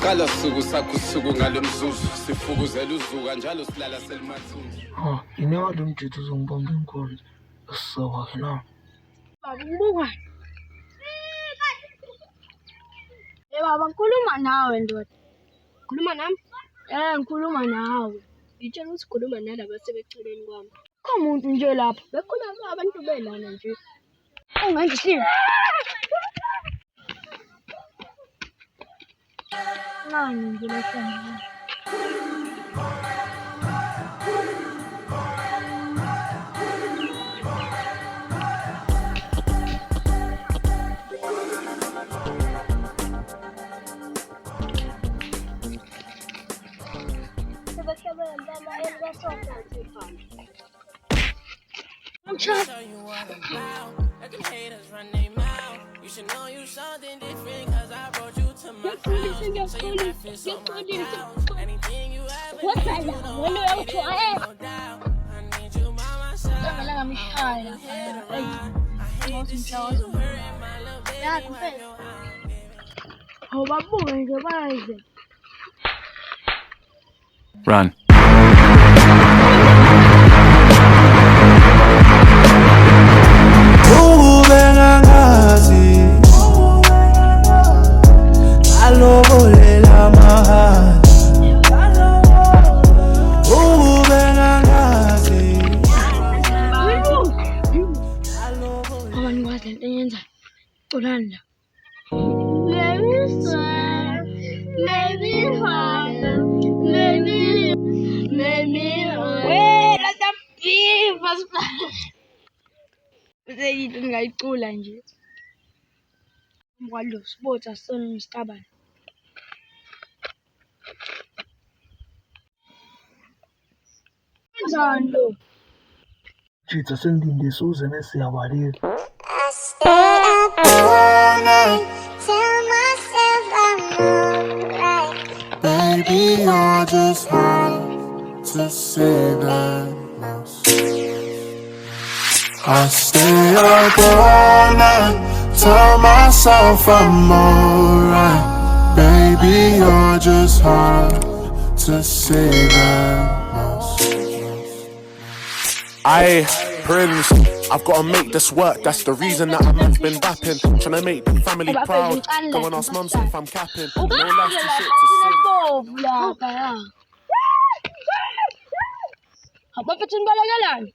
Qala suku sakho usuku ngalomzuzu sifukuzela uzuka njalo silala selimathunzi. Yini lo mjithu uzongibamba inkonzo. Sisawa na. Babubuka. Baba ngikhuluma nawe ndoda. Khuluma nami? Ngikhuluma nawe. Ngitshela ukuthi khuluma nalabo sebeceleni kwami. Kho umuntu nje lapha. Bekhuluma abantu belana nje. Ungangishila. Ngani nje lesana. I'm trying to show you what I'm about. Let them haters run their mouth. You should know you something different, cause I brought you to my house. So you might feel so my couch. Anything you ever need, you know I need it, no doubt. I need you by my side. I hate to see you hurting my little baby. Oh, babuka nje baze. Run. Orlando. Maybe swear, maybe harder, maybe. Wait, let them be first. Usayidla ngayicula nje. Ngwalo sports asona ngistabana. Njalo. Jitha senginde suze nesiyabaleka. I stay up all night, tell myself I'm alright. Baby, I just had to say that once. I stay up all night, tell myself I'm alright. Baby, I just had to say that once. Prince, I've gotta make this work, that's the reason that I've been rapping. Tryna make the family proud, go and ask mums if I'm capping. No lies to shit to sing. Apa pecun balalan?